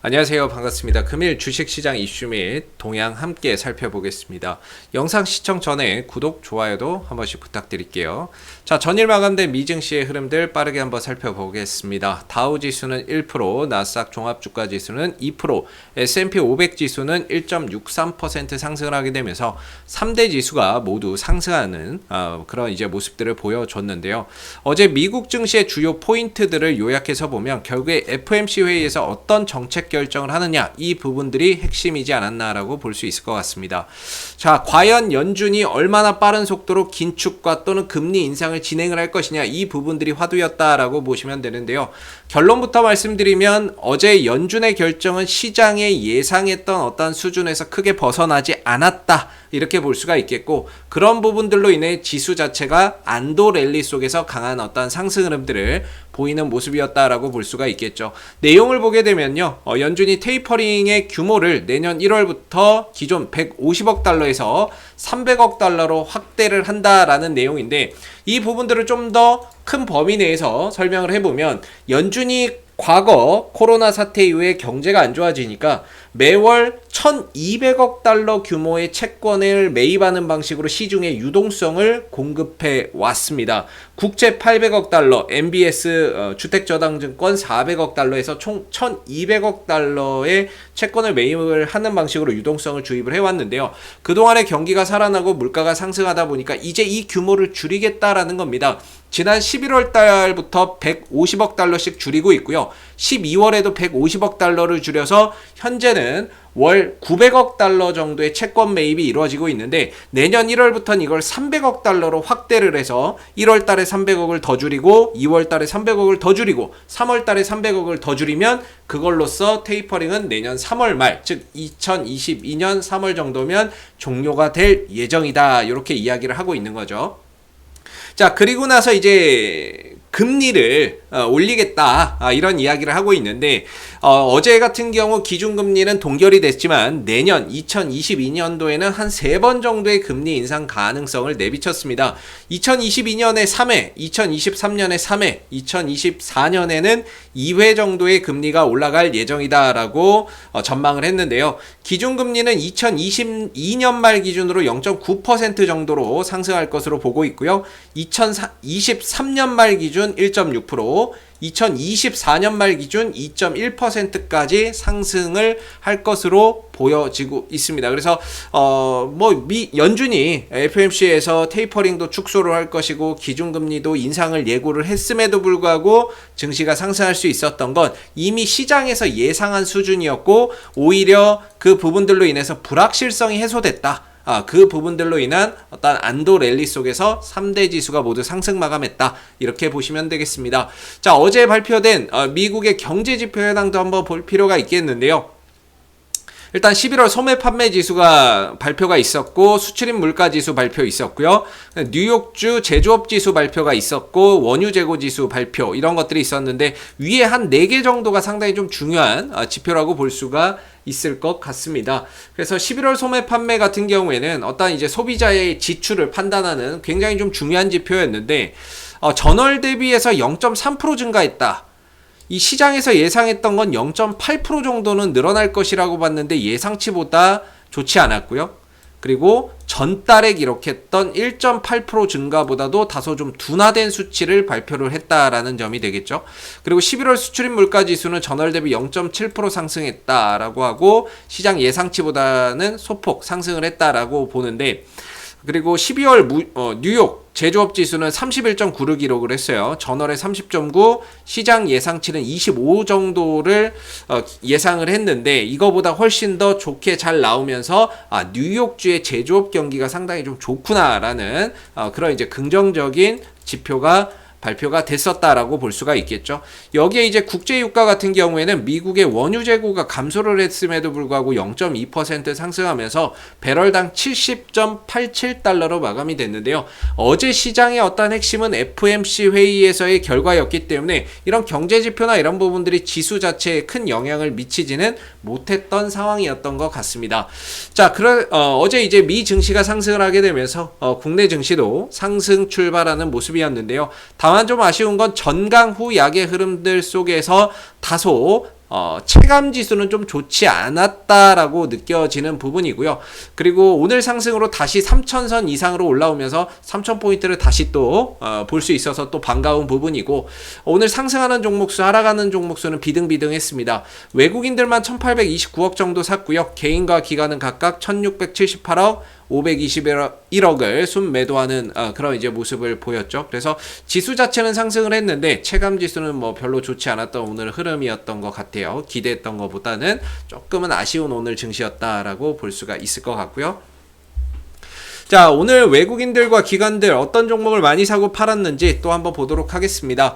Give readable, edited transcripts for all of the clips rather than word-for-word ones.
안녕하세요. 반갑습니다. 금일 주식시장 이슈 및 동향 함께 살펴보겠습니다. 영상 시청 전에 구독, 좋아요도 한 번씩 부탁드릴게요. 자, 전일 마감된 미증시의 흐름들 빠르게 한번 살펴보겠습니다. 다우지수는 1%, 나스닥 종합주가지수는 2%, S&P 500 지수는 1.63% 상승을 하게 되면서 3대 지수가 모두 상승하는 그런 이제 모습들을 보여줬는데요. 어제 미국 증시의 주요 포인트들을 요약해서 보면 결국에 FOMC 회의에서 어떤 정책 결정을 하느냐, 이 부분들이 핵심이지 않았나라고 볼 수 있을 것 같습니다. 자, 과연 연준이 얼마나 빠른 속도로 긴축과 또는 금리 인상을 진행을 할 것이냐, 이 부분들이 화두였다라고 보시면 되는데요. 결론부터 말씀드리면 어제 연준의 결정은 시장에 예상했던 어떤 수준에서 크게 벗어나지 않았다, 이렇게 볼 수가 있겠고, 그런 부분들로 인해 지수 자체가 안도 랠리 속에서 강한 어떤 상승 흐름들을 보이는 모습이었다라고 볼 수가 있겠죠. 내용을 보게 되면요, 연준이 테이퍼링의 규모를 내년 1월부터 기존 150억 달러에서 300억 달러로 확대를 한다라는 내용인데, 이 부분들을 좀 더 큰 범위 내에서 설명을 해보면, 연준이 과거 코로나 사태 이후에 경제가 안 좋아지니까 매월 1200억 달러 규모의 채권을 매입하는 방식으로 시중에 유동성을 공급해 왔습니다. 국채 800억 달러, MBS 주택저당증권 400억 달러에서 총 1200억 달러의 채권을 매입을 하는 방식으로 유동성을 주입을 해왔는데요. 그동안에 경기가 살아나고 물가가 상승하다 보니까 이제 이 규모를 줄이겠다라는 겁니다. 지난 11월 달부터 150억 달러씩 줄이고 있고요. 12월에도 150억 달러를 줄여서 현재는 월 900억 달러 정도의 채권 매입이 이루어지고 있는데, 내년 1월부터는 이걸 300억 달러로 확대를 해서 1월 달에 300억을 더 줄이고 2월 달에 300억을 더 줄이고 3월 달에 300억을 더 줄이면 그걸로써 테이퍼링은 내년 3월 말, 즉 2022년 3월 정도면 종료가 될 예정이다, 이렇게 이야기를 하고 있는 거죠. 자, 그리고 나서 이제 금리를 올리겠다, 이런 이야기를 하고 있는데, 어제 같은 경우 기준금리는 동결이 됐지만 내년 2022년도에는 한 3번 정도의 금리 인상 가능성을 내비쳤습니다. 2022년에 3회, 2023년에 3회, 2024년에는 2회 정도의 금리가 올라갈 예정이다라고 전망을 했는데요. 기준금리는 2022년 말 기준으로 0.9% 정도로 상승할 것으로 보고 있고요. 2023년 말 기준 1.6%, 2024년 말 기준 2.1%까지 상승을 할 것으로 보여지고 있습니다. 그래서 연준이 FOMC에서 테이퍼링도 축소를 할 것이고 기준금리도 인상을 예고를 했음에도 불구하고 증시가 상승할 수 있었던 건 이미 시장에서 예상한 수준이었고, 오히려 그 부분들로 인해서 불확실성이 해소됐다. 그 부분들로 인한 어떤 안도 랠리 속에서 3대 지수가 모두 상승 마감했다, 이렇게 보시면 되겠습니다. 자, 어제 발표된 미국의 경제 지표 현황도 한번 볼 필요가 있겠는데요. 일단 11월 소매 판매 지수가 발표가 있었고, 수출입 물가 지수 발표 있었고요. 뉴욕주 제조업 지수 발표가 있었고, 원유 재고 지수 발표, 이런 것들이 있었는데, 위에 한 4개 정도가 상당히 좀 중요한 지표라고 볼 수가 있을 것 같습니다. 그래서 11월 소매 판매 같은 경우에는 어떤 이제 소비자의 지출을 판단하는 굉장히 좀 중요한 지표였는데, 전월 대비해서 0.3% 증가했다. 이 시장에서 예상했던 건 0.8% 정도는 늘어날 것이라고 봤는데 예상치보다 좋지 않았고요. 그리고 전달에 기록했던 1.8% 증가보다도 다소 좀 둔화된 수치를 발표를 했다라는 점이 되겠죠. 그리고 11월 수출입 물가 지수는 전월 대비 0.7% 상승했다라고 하고, 시장 예상치보다는 소폭 상승을 했다라고 보는데, 그리고 12월 뉴욕 제조업 지수는 31.9를 기록을 했어요. 전월에 30.9, 시장 예상치는 25 정도를 예상을 했는데, 이거보다 훨씬 더 좋게 잘 나오면서 뉴욕주의 제조업 경기가 상당히 좀 좋구나라는 그런 이제 긍정적인 지표가 발표가 됐었다라고 볼 수가 있겠죠. 여기에 이제 국제유가 같은 경우에는 미국의 원유 재고가 감소를 했음에도 불구하고 0.2% 상승하면서 배럴당 70.87달러로 마감이 됐는데요. 어제 시장의 어떤 핵심은 FOMC 회의에서의 결과였기 때문에 이런 경제지표나 이런 부분들이 지수 자체에 큰 영향을 미치지는 못했던 상황이었던 것 같습니다. 자, 어제 이제 미 증시가 상승을 하게 되면서 국내 증시도 상승 출발하는 모습이었는데요. 다만 좀 아쉬운 건 전강 후 약의 흐름들 속에서 다소 체감 지수는 좀 좋지 않았다라고 느껴지는 부분이고요. 그리고 오늘 상승으로 다시 3,000선 이상으로 올라오면서 3,000포인트를 다시 또 볼 수 있어서 또 반가운 부분이고, 오늘 상승하는 종목수, 하락하는 종목수는 비등비등했습니다. 외국인들만 1,829억 정도 샀고요. 개인과 기관은 각각 1,678억, 521억을 순매도하는 그런 이제 모습을 보였죠. 그래서 지수 자체는 상승을 했는데 체감 지수는 뭐 별로 좋지 않았던 오늘 흐름이었던 것 같아요. 기대했던 것보다는 조금은 아쉬운 오늘 증시였다라고 볼 수가 있을 것 같고요. 자, 오늘 외국인들과 기관들 어떤 종목을 많이 사고 팔았는지 또 한번 보도록 하겠습니다.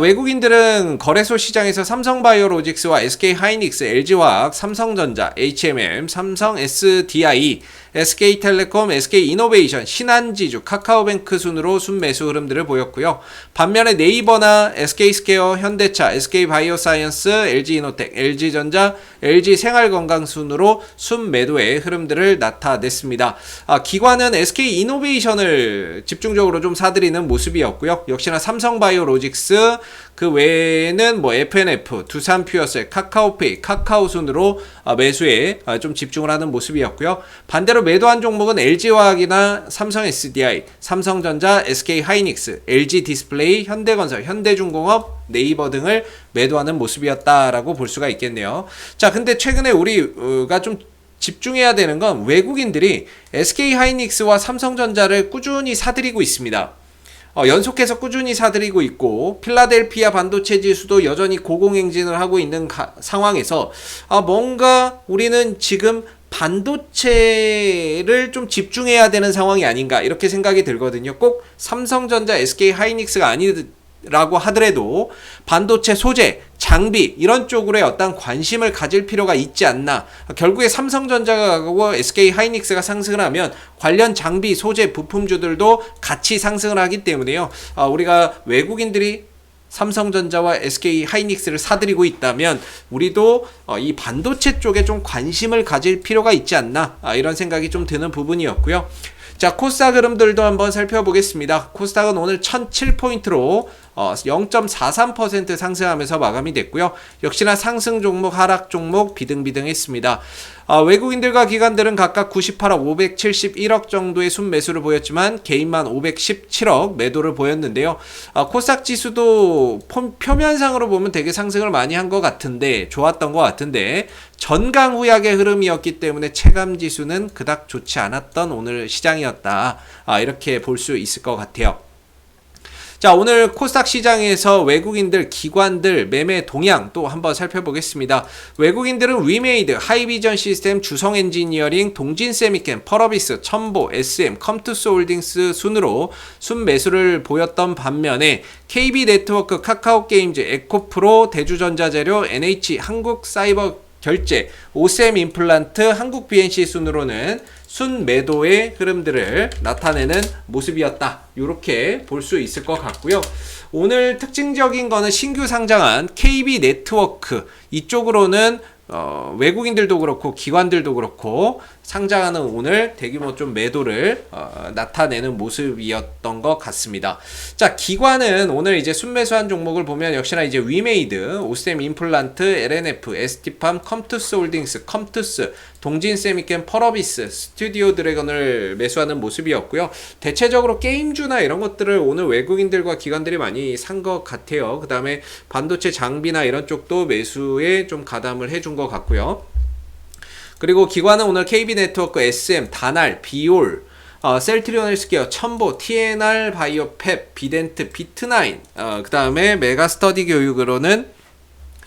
외국인들은 거래소 시장에서 삼성바이오로직스와 SK하이닉스, LG화학, 삼성전자, HMM, 삼성 SDI, SK텔레콤, SK이노베이션, 신한지주, 카카오뱅크 순으로 순매수 흐름들을 보였고요. 반면에 네이버나 SK스퀘어, 현대차, SK바이오사이언스, LG이노텍, LG전자, LG생활건강 순으로 순매도의 흐름들을 나타냈습니다. 기관은 SK이노베이션을 집중적으로 좀 사들이는 모습이었고요. 역시나 삼성바이오로직스, 그 외에는 뭐 FNF, 두산퓨어셀, 카카오페이, 카카오순으로 매수에 좀 집중을 하는 모습이었고요. 반대로 매도한 종목은 LG화학이나 삼성 SDI, 삼성전자, SK하이닉스, LG디스플레이, 현대건설, 현대중공업, 네이버 등을 매도하는 모습이었다라고 볼 수가 있겠네요. 자, 근데 최근에 우리가 좀 집중해야 되는 건 외국인들이 SK하이닉스와 삼성전자를 꾸준히 사들이고 있습니다. 연속해서 꾸준히 사들이고 있고, 필라델피아 반도체 지수도 여전히 고공행진을 하고 있는 상황에서 뭔가 우리는 지금 반도체를 좀 집중해야 되는 상황이 아닌가, 이렇게 생각이 들거든요. 꼭 삼성전자, SK하이닉스가 아니라고 하더라도 반도체 소재, 장비 이런 쪽으로의 어떤 관심을 가질 필요가 있지 않나. 결국에 삼성전자하고 SK하이닉스가 상승을 하면 관련 장비, 소재, 부품주들도 같이 상승을 하기 때문에요. 우리가 외국인들이 삼성전자와 SK하이닉스를 사들이고 있다면 우리도 이 반도체 쪽에 좀 관심을 가질 필요가 있지 않나, 이런 생각이 좀 드는 부분이었고요. 자, 코스닥 흐름들도 한번 살펴보겠습니다. 코스닥은 오늘 1007포인트로 0.43% 상승하면서 마감이 됐고요. 역시나 상승 종목, 하락 종목 비등비등했습니다. 외국인들과 기관들은 각각 98억, 571억 정도의 순매수를 보였지만 개인만 517억 매도를 보였는데요. 코스닥 지수도 표면상으로 보면 되게 상승을 많이 한 것 같은데, 좋았던 것 같은데 전강후약의 흐름이었기 때문에 체감 지수는 그닥 좋지 않았던 오늘 시장이었다, 이렇게 볼 수 있을 것 같아요. 자, 오늘 코스닥 시장에서 외국인들, 기관들 매매 동향 또 한번 살펴보겠습니다. 외국인들은 위메이드, 하이비전 시스템, 주성엔지니어링, 동진세미캠, 펄어비스, 첨보, SM, 컴투스홀딩스 순으로 순매수를 보였던 반면에 KB네트워크, 카카오게임즈, 에코프로, 대주전자재료, NH, 한국사이버결제, 오셈 임플란트, 한국BNC 순으로는 순매도의 흐름들을 나타내는 모습이었다, 이렇게 볼 수 있을 것 같고요. 오늘 특징적인 거는 신규 상장한 KB네트워크, 이쪽으로는 외국인들도 그렇고 기관들도 그렇고 상장하는 오늘 대규모 좀 매도를 나타내는 모습이었던 것 같습니다. 자, 기관은 오늘 이제 순매수한 종목을 보면 역시나 이제 위메이드, 오셈 임플란트, LNF, ST팜, 컴투스홀딩스, 컴투스, 동진세미캠, 펄어비스, 스튜디오 드래곤을 매수하는 모습이었고요. 대체적으로 게임주나 이런 것들을 오늘 외국인들과 기관들이 많이 산 것 같아요. 그 다음에 반도체 장비나 이런 쪽도 매수에 좀 가담을 해준 것 같고요. 그리고 기관은 오늘 KB네트워크, SM, 다날, 비올, 셀트리온 헬스케어, 첨보, TNR 바이오펩, 비덴트, 비트나인, 그 다음에 메가스터디 교육으로는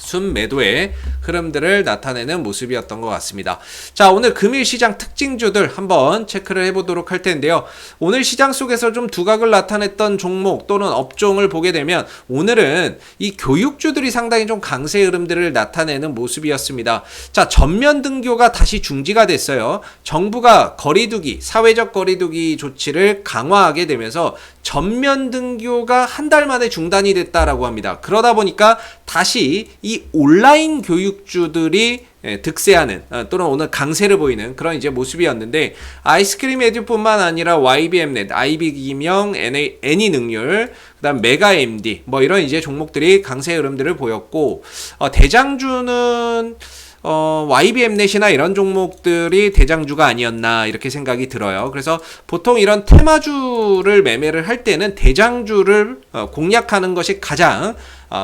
순매도의 흐름들을 나타내는 모습이었던 것 같습니다. 자, 오늘 금일 시장 특징주들 한번 체크를 해보도록 할 텐데요. 오늘 시장 속에서 좀 두각을 나타냈던 종목 또는 업종을 보게 되면 오늘은 이 교육주들이 상당히 좀 강세 흐름들을 나타내는 모습이었습니다. 자, 전면 등교가 다시 중지가 됐어요. 정부가 거리두기, 사회적 거리두기 조치를 강화하게 되면서 전면 등교가 한 달 만에 중단이 됐다라고 합니다. 그러다 보니까 다시 이 온라인 교육 주식주들이 득세하는 또는 오늘 강세를 보이는 그런 이제 모습이었는데, 아이스크림 에듀뿐만 아니라 YBM넷, IB기명, 애니능률, 그다음 메가MD 뭐 이런 이제 종목들이 강세 흐름들을 보였고, 대장주는 YBM넷이나 이런 종목들이 대장주가 아니었나 이렇게 생각이 들어요. 그래서 보통 이런 테마주를 매매를 할 때는 대장주를 공략하는 것이 가장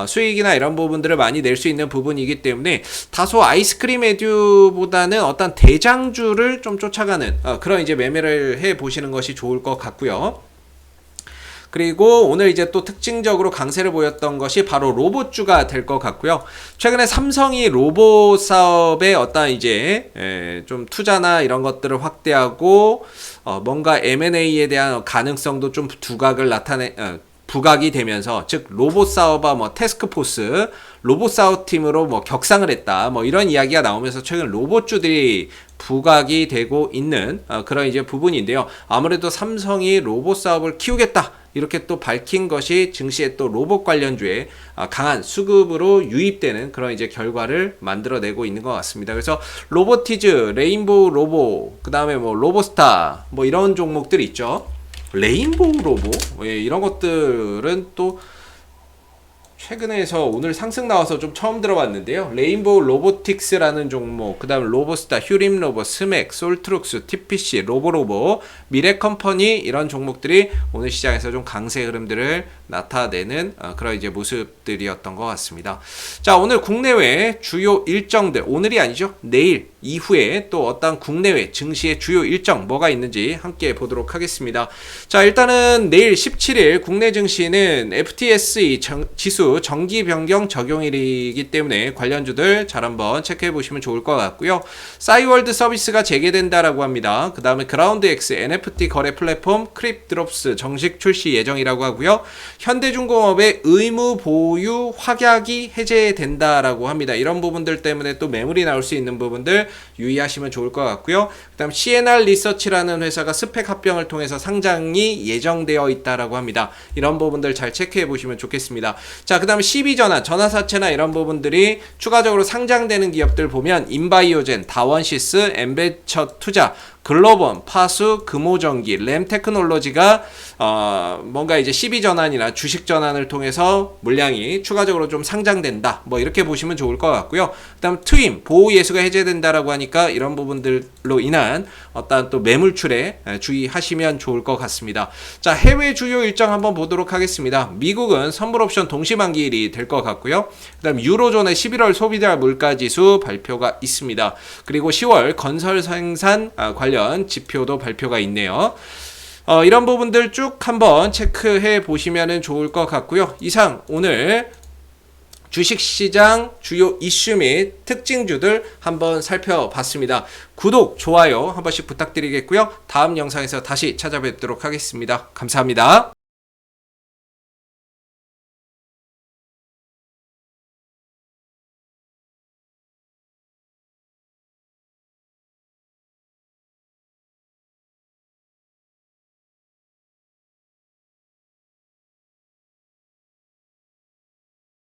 수익이나 이런 부분들을 많이 낼 수 있는 부분이기 때문에 다소 아이스크림 에듀보다는 어떤 대장주를 좀 쫓아가는 그런 이제 매매를 해 보시는 것이 좋을 것 같고요. 그리고 오늘 이제 또 특징적으로 강세를 보였던 것이 바로 로봇주가 될 것 같고요. 최근에 삼성이 로봇 사업에 어떤 이제 좀 투자나 이런 것들을 확대하고 뭔가 M&A에 대한 가능성도 좀 부각이 되면서, 즉 로봇 사업과 뭐 태스크포스, 로봇 사업 팀으로 뭐 격상을 했다, 뭐 이런 이야기가 나오면서 최근 로봇주들이 부각이 되고 있는 그런 이제 부분인데요. 아무래도 삼성이 로봇 사업을 키우겠다 이렇게 또 밝힌 것이 증시에 또 로봇 관련주에 강한 수급으로 유입되는 그런 이제 결과를 만들어내고 있는 것 같습니다. 그래서 로보티즈, 레인보우 로보, 그 다음에 뭐 로보스타, 뭐 이런 종목들이 있죠. 레인보우 로보, 이런 것들은 또 최근에서 오늘 상승 나와서 좀 처음 들어봤는데요. 레인보우 로보틱스라는 종목, 그 다음 로보스타, 휴림로보, 스맥, 솔트룩스, TPC, 로보로보, 미래컴퍼니 이런 종목들이 오늘 시장에서 좀 강세 흐름들을 나타내는 그런 이제 모습들이었던 것 같습니다. 자, 오늘 국내외 주요 일정들, 오늘이 아니죠, 내일 이후에 또 어떤 국내외 증시의 주요 일정 뭐가 있는지 함께 보도록 하겠습니다. 자, 일단은 내일 17일 국내 증시는 FTSE 지수 정기 변경 적용일이기 때문에 관련주들 잘 한번 체크해 보시면 좋을 것 같고요. 싸이월드 서비스가 재개된다라고 합니다. 그 다음에 그라운드X NFT 거래 플랫폼 크립드롭스 정식 출시 예정이라고 하고요. 현대중공업의 의무 보유 확약이 해제된다라고 합니다. 이런 부분들 때문에 또 매물이 나올 수 있는 부분들 유의하시면 좋을 것 같고요. 그 다음 CNR 리서치라는 회사가 스펙 합병을 통해서 상장이 예정되어 있다라고 합니다. 이런 부분들 잘 체크해 보시면 좋겠습니다. 자, 그 다음에 CB전환, 전화사채나 이런 부분들이 추가적으로 상장되는 기업들 보면 인바이오젠, 다원시스, 엠베처 투자, 글로번, 파수, 금호전기, 램테크놀로지가 뭔가 이제 CB전환이나 주식전환을 통해서 물량이 추가적으로 좀 상장된다, 뭐 이렇게 보시면 좋을 것 같고요. 그 다음 트윈, 보호예수가 해제된다라고 하니까 이런 부분들로 인한 어떤 또 매물출에 주의하시면 좋을 것 같습니다. 자, 해외 주요 일정 한번 보도록 하겠습니다. 미국은 선물옵션 동시만기일이 될 것 같고요. 그 다음 유로존의 11월 소비자 물가지수 발표가 있습니다. 그리고 10월 건설 생산 관련 지표도 발표가 있네요. 이런 부분들 쭉 한번 체크해 보시면 좋을 것 같고요. 이상 오늘 주식시장 주요 이슈 및 특징주들 한번 살펴봤습니다. 구독, 좋아요 한 번씩 부탁드리겠고요. 다음 영상에서 다시 찾아뵙도록 하겠습니다. 감사합니다.